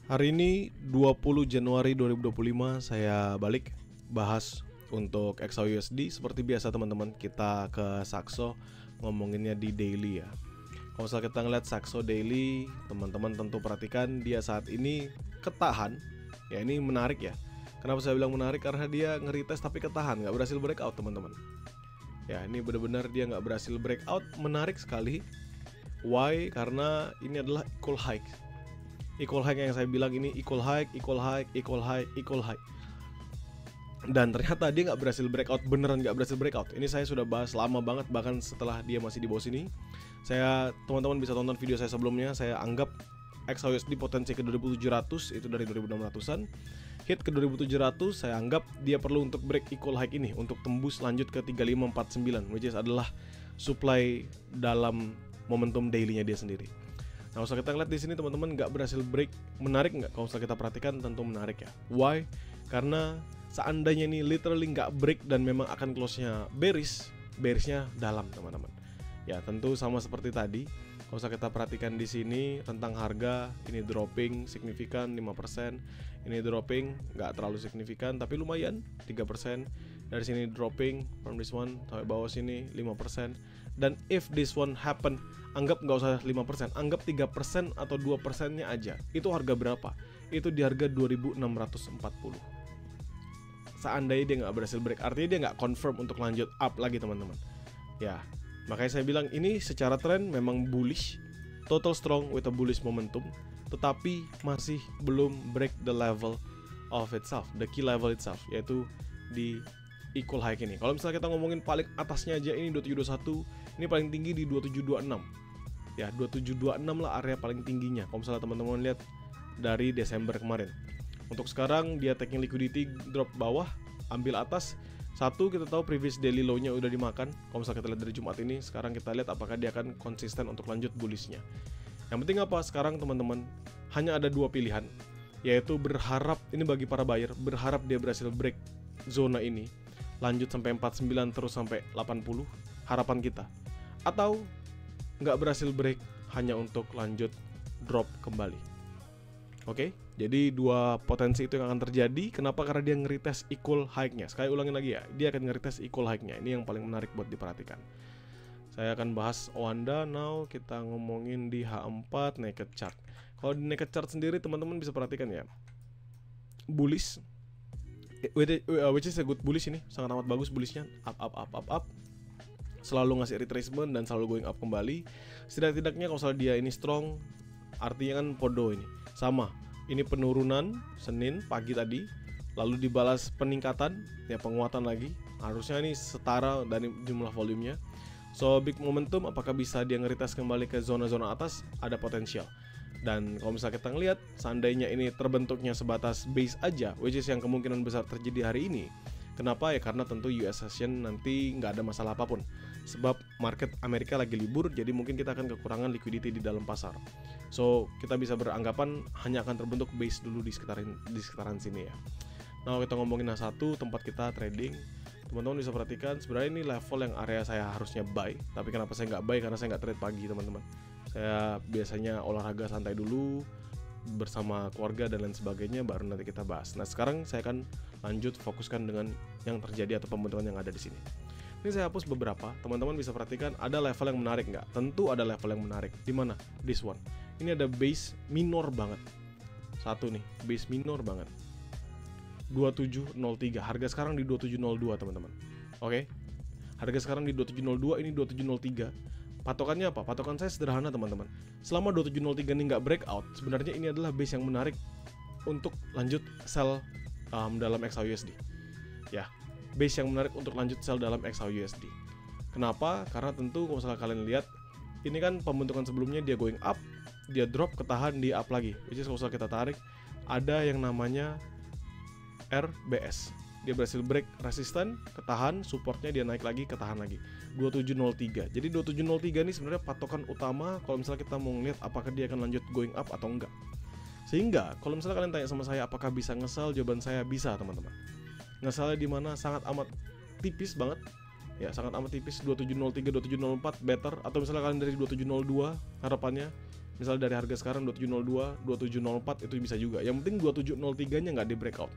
Hari ini 20 Januari 2025 saya balik bahas untuk XAUUSD. Seperti biasa teman-teman, kita ke Saxo ngomonginnya di daily ya. Kalau misalnya kita ngeliat Saxo daily, teman-teman tentu perhatikan dia saat ini ketahan. Ya ini menarik ya. Kenapa saya bilang menarik? Karena dia nge-retest tapi ketahan, nggak berhasil breakout teman-teman. Ya ini benar-benar dia nggak berhasil breakout, menarik sekali. Why? Karena ini adalah equal high. Equal high yang saya bilang ini equal high. Dan ternyata dia nggak berhasil breakout, beneran nggak berhasil breakout. Ini saya sudah bahas lama banget, bahkan setelah dia masih di bawah sini. Teman-teman bisa tonton video saya sebelumnya. Saya anggap XAUUSD potensi ke 2700 itu dari 2600-an. Hit ke 2700, saya anggap dia perlu untuk break equal high ini untuk tembus lanjut ke 3549, which is adalah supply dalam momentum daily-nya dia sendiri. Nah, usah kita lihat di sini teman-teman nggak berhasil break, menarik nggak? Kalau usah kita perhatikan tentu menarik ya. Why? Karena seandainya ini literally nggak break dan memang akan close-nya bearish-nya dalam teman-teman. Ya tentu sama seperti tadi. Kalau usah kita perhatikan di sini tentang harga, ini dropping signifikan 5%, ini dropping nggak terlalu signifikan tapi lumayan 3%. Dari sini dropping from this one sampai bawah sini 5%. Dan if this one happen, anggap nggak usah 5%, anggap 3% atau 2%-nya aja. Itu harga berapa? Itu di harga 2640. Seandainya dia nggak berhasil break, artinya dia nggak confirm untuk lanjut up lagi teman-teman. Ya, makanya saya bilang ini secara tren memang bullish, total strong with a bullish momentum, tetapi masih belum break the level of itself, the key level itself, yaitu di equal high ini. Kalau misalnya kita ngomongin paling atasnya aja ini 2721, ini paling tinggi di 2726. Ya, 2726 lah area paling tingginya. Kalau misalnya teman-teman lihat dari Desember kemarin. Untuk sekarang dia taking liquidity, drop bawah, ambil atas. Satu, kita tahu previous daily low-nya udah dimakan. Kalau misalnya kita lihat dari Jumat ini, sekarang kita lihat apakah dia akan konsisten untuk lanjut bullish-nya. Yang penting apa? Sekarang teman-teman hanya ada dua pilihan, yaitu berharap, ini bagi para buyer, berharap dia berhasil break zona ini, lanjut sampai 49 terus sampai 80, harapan kita. Atau nggak berhasil break, hanya untuk lanjut drop kembali. Oke, jadi dua potensi itu yang akan terjadi. Kenapa? Karena dia nge-retest equal high-nya. Sekali ulangin lagi ya, dia akan nge-retest equal high-nya. Ini yang paling menarik buat diperhatikan. Saya akan bahas Oanda now. Kita ngomongin di H4 naked chart. Kalau di naked chart sendiri teman-teman bisa perhatikan ya, bullish, which is a good bullish ini, sangat amat bagus bullishnya, up, selalu ngasih retracement dan selalu going up kembali. Setidak-tidaknya kalau misalnya dia ini strong, artinya kan podo ini sama, ini penurunan Senin pagi tadi, lalu dibalas peningkatan, ya penguatan lagi, harusnya ini setara dari jumlah volumenya. So big momentum, apakah bisa dia nge-retest kembali ke zona-zona atas? Ada potensial. Dan kalau misalnya kita ngelihat, seandainya ini terbentuknya sebatas base aja, which is yang kemungkinan besar terjadi hari ini. Kenapa? Ya karena tentu US session nanti nggak ada masalah apapun. Sebab market Amerika lagi libur, jadi mungkin kita akan kekurangan liquidity di dalam pasar. So kita bisa beranggapan hanya akan terbentuk base dulu di sekitaran sini ya. Nah kita ngomongin H1 tempat kita trading, teman-teman bisa perhatikan sebenarnya ini level yang area saya harusnya buy. Tapi kenapa saya nggak buy? Karena saya nggak trade pagi teman-teman. Saya biasanya olahraga santai dulu bersama keluarga dan lain sebagainya, baru nanti kita bahas. Nah sekarang saya akan lanjut fokuskan dengan yang terjadi atau pembentukan yang ada di sini. Ini saya hapus beberapa, teman-teman bisa perhatikan ada level yang menarik nggak? Tentu ada level yang menarik. Di mana? This one. Ini ada base minor banget. Satu nih, base minor banget. 2703. Harga sekarang di 2702 teman-teman. Oke. Harga sekarang di 2702, ini 2703. Patokannya apa? Patokan saya sederhana teman-teman. Selama 2703 ini nggak breakout, sebenarnya ini adalah base yang menarik untuk lanjut sell dalam XAUUSD. Ya, base yang menarik untuk lanjut sell dalam XAUUSD. Kenapa? Karena tentu kalau misalnya kalian lihat, ini kan pembentukan sebelumnya dia going up, dia drop, ketahan, di up lagi. Which is kalau misalnya kita tarik, ada yang namanya RBS. Dia berhasil break resisten, ketahan, supportnya dia naik lagi, ketahan lagi. 2703. Jadi 2703 ini sebenarnya patokan utama kalau misalnya kita mau ngeliat apakah dia akan lanjut going up atau enggak. Sehingga kalau misalnya kalian tanya sama saya apakah bisa nge-sell, jawaban saya bisa teman-teman. Nge-sellnya di mana? Sangat amat tipis banget. Ya, sangat amat tipis. 2703, 2704 better. Atau misalnya kalian dari 2702 harapannya Misal dari harga sekarang 2702, 2704 itu bisa juga. Yang penting 2703-nya nggak di breakout.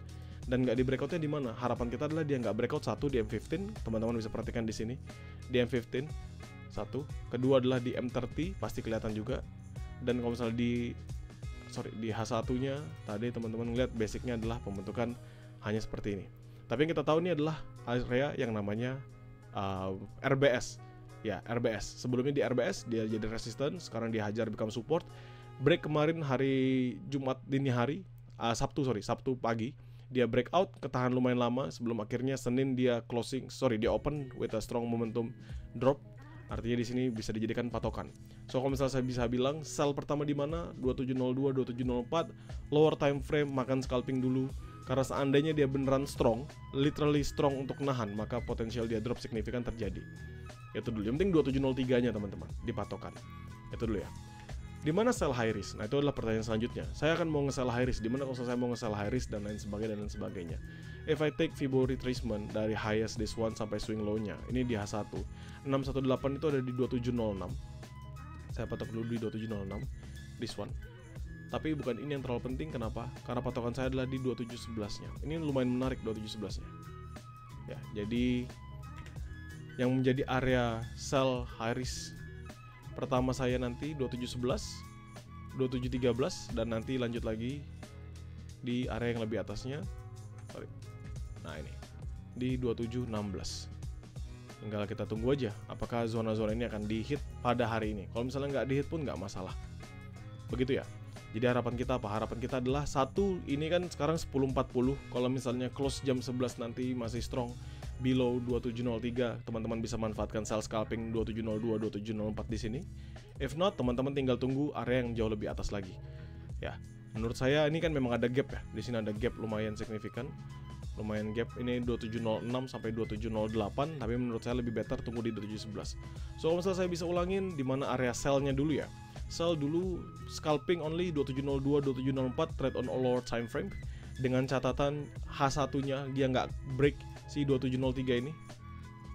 Dan nggak di breakoutnya di mana? Harapan kita adalah dia nggak breakout satu di M15, teman-teman bisa perhatikan di sini. Di M15 satu, kedua adalah di M30 pasti kelihatan juga. Dan kalau misalnya di H1-nya tadi teman-teman lihat basicnya adalah pembentukan hanya seperti ini. Tapi yang kita tahu ini adalah area yang namanya RBS. Ya, RBS. Sebelumnya di RBS dia jadi resistance, sekarang dia hajar become support. Break kemarin hari Jumat dini hari, Sabtu pagi. Dia breakout, ketahan lumayan lama sebelum akhirnya Senin dia dia open with a strong momentum drop. Artinya di sini bisa dijadikan patokan. So kalau misalnya saya bisa bilang sell pertama di mana? 2702, 2704, lower time frame, makan scalping dulu. Karena seandainya dia beneran strong, literally strong untuk nahan, maka potensial dia drop signifikan terjadi. Itu dulu. Yang penting 2703-nya teman-teman dipatokan. Itu dulu ya. Di mana sell high risk? Nah, itu adalah pertanyaan selanjutnya. Saya akan mau nge-sell high risk. Di mana kalau saya mau nge-sell high risk dan lain sebagainya. If I take Fibo retracement dari highest this one sampai swing low-nya, ini di H1. 618 itu ada di 2706. Saya patok dulu di 2706. This one. Tapi bukan ini yang terlalu penting. Kenapa? Karena patokan saya adalah di 2711-nya. Ini lumayan menarik 2711-nya. Ya, jadi yang menjadi area sell high risk pertama saya nanti 2711, 2713, dan nanti lanjut lagi di area yang lebih atasnya. Nah ini di 2716. Tinggal kita tunggu aja apakah zona-zona ini akan di-hit pada hari ini. Kalau misalnya nggak di-hit pun nggak masalah. Begitu ya. Jadi harapan kita apa? Harapan kita adalah satu, ini kan sekarang 10.40. Kalau misalnya close jam 11 nanti masih strong below 2703, teman-teman bisa manfaatkan sell scalping 2702, 2704 di sini. If not, teman-teman tinggal tunggu area yang jauh lebih atas lagi. Ya, menurut saya ini kan memang ada gap ya. Di sini ada gap lumayan signifikan. Lumayan gap, ini 2706 sampai 2708, tapi menurut saya lebih better tunggu di 2711. So, misalnya saya bisa ulangin di mana area sell-nya dulu ya. Sell dulu scalping only 2702, 2704 trade on all lower time frame. Dengan catatan H1-nya dia nggak break si 2703 ini.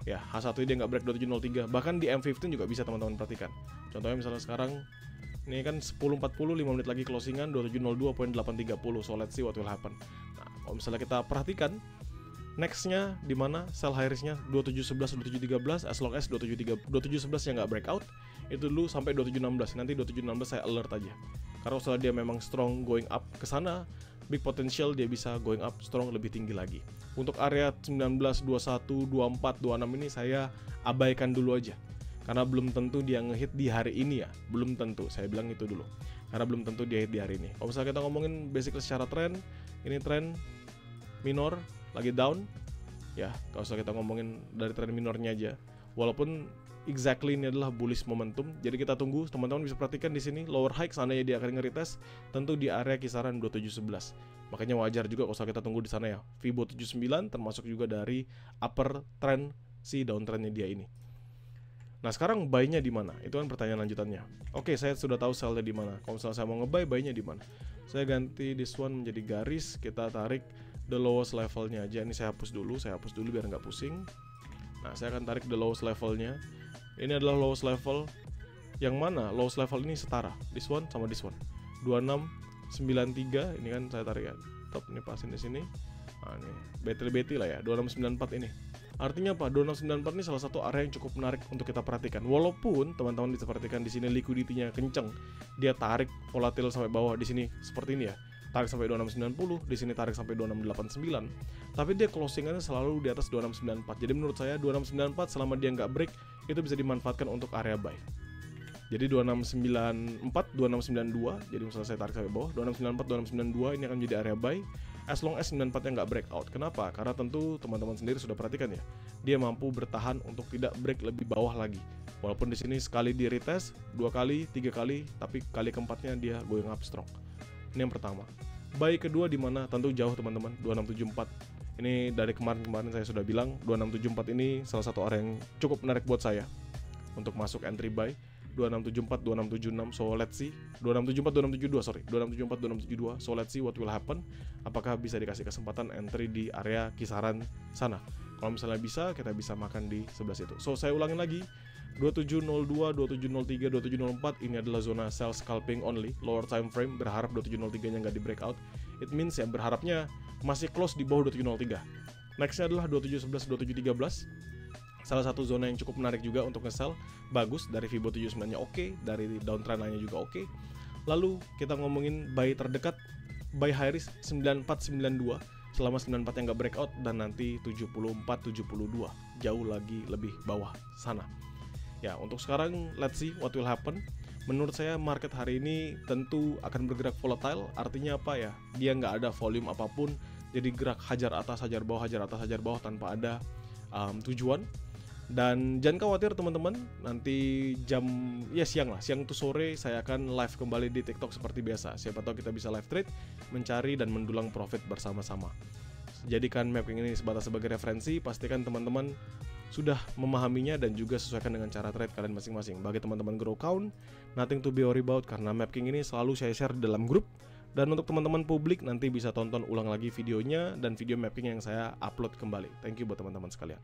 Ya, H1 dia nggak break 2703. Bahkan di M15 juga bisa teman-teman perhatikan. Contohnya misalnya sekarang ini kan 10.40, 5 menit lagi closingan 2702.830. So let's see what will happen. Nah, kalau misalnya kita perhatikan next-nya di mana sell high risk-nya 2711, 2713, as long as 2711 yang nggak breakout itu dulu sampai 2716. Nanti 2716 saya alert aja. Karena setelah dia memang strong going up ke sana, big potential dia bisa going up strong lebih tinggi lagi. Untuk area 19, 21, 24, 26 ini saya abaikan dulu aja. Karena belum tentu dia ngehit di hari ini ya. Belum tentu, saya bilang itu dulu. Karena belum tentu dia hit di hari ini. Kalau misalnya kita ngomongin basically secara tren, ini tren minor lagi down. Ya, kalau misalnya kita ngomongin dari tren minornya aja. Walaupun exactly ini adalah bullish momentum. Jadi kita tunggu, teman-teman bisa perhatikan di sini lower high seandainya dia akan nge-retest tentu di area kisaran 2711. Makanya wajar juga kalau kita tunggu di sana ya. Fibo 79 termasuk juga dari upper trend si downtrendnya dia ini. Nah, sekarang buy-nya di mana? Itu kan pertanyaan lanjutannya. Oke, saya sudah tahu sell-nya di mana. Kalau misalnya saya mau nge-buy, buy-nya di mana? Saya ganti this one menjadi garis, kita tarik the lowest levelnya aja. Ini saya hapus dulu biar nggak pusing. Nah, saya akan tarik the lowest levelnya. Ini adalah lowest level. Yang mana? Lowest level ini setara. This one sama this one. 2693. Ini kan saya tarik ya. Top ini pasin di sini. Nah, ini beti lah ya. 2694 ini. Artinya apa? 2694 ini salah satu area yang cukup menarik untuk kita perhatikan. Walaupun teman-teman bisa perhatikan di sini liquidity-nya kenceng. Dia tarik volatil sampai bawah di sini seperti ini ya. Tarik sampai 2690, di sini tarik sampai 2689. Tapi dia closingannya selalu di atas 2694. Jadi menurut saya 2694 selama dia nggak break itu bisa dimanfaatkan untuk area buy. Jadi 2694, 2692. Jadi misalnya saya tarik sampai bawah 2694, 2692 ini akan menjadi area buy. As long as 94 nya nggak breakout. Kenapa? Karena tentu teman-teman sendiri sudah perhatikan ya. Dia mampu bertahan untuk tidak break lebih bawah lagi. Walaupun di sini sekali di retest, 2 kali, 3 kali, tapi kali keempatnya dia going up strong. Ini yang pertama. Buy kedua di mana? Tentu jauh teman-teman, 2674. Ini dari kemarin-kemarin saya sudah bilang 2674 ini salah satu area yang cukup menarik buat saya untuk masuk entry buy. 2674, 2676, so let's see. 2674, 2672, so let's see what will happen. Apakah bisa dikasih kesempatan entry di area kisaran sana? Kalau misalnya bisa, kita bisa makan di sebelah situ. So saya ulangin lagi, 2702, 2703, 2704 ini adalah zona sell scalping only, lower time frame. Berharap 2703 nya nggak di breakout. It means ya berharapnya masih close di bawah 2703. Nextnya adalah 2711, 2713. Salah satu zona yang cukup menarik juga untuk nge-sell. Bagus, dari Fibo 79 nya oke, dari downtrend line nya juga oke. Lalu kita ngomongin buy terdekat, buy high risk 9492 selama 94 yang nggak breakout, dan nanti 7472 jauh lagi lebih bawah sana. Ya, untuk sekarang let's see what will happen. Menurut saya market hari ini tentu akan bergerak volatile. Artinya apa ya? Dia nggak ada volume apapun, jadi gerak hajar atas, hajar bawah, hajar atas, hajar bawah tanpa ada tujuan. Dan jangan khawatir teman-teman, nanti siang tuh sore saya akan live kembali di TikTok seperti biasa. Siapa tahu kita bisa live trade, mencari dan mendulang profit bersama-sama. Jadikan mapping ini sebagai referensi, pastikan teman-teman sudah memahaminya dan juga sesuaikan dengan cara trade kalian masing-masing. Bagi teman-teman grow count, nothing to be worry about, karena mapping ini selalu saya share dalam grup. Dan untuk teman-teman publik, nanti bisa tonton ulang lagi videonya dan video mapping yang saya upload kembali. Thank you buat teman-teman sekalian.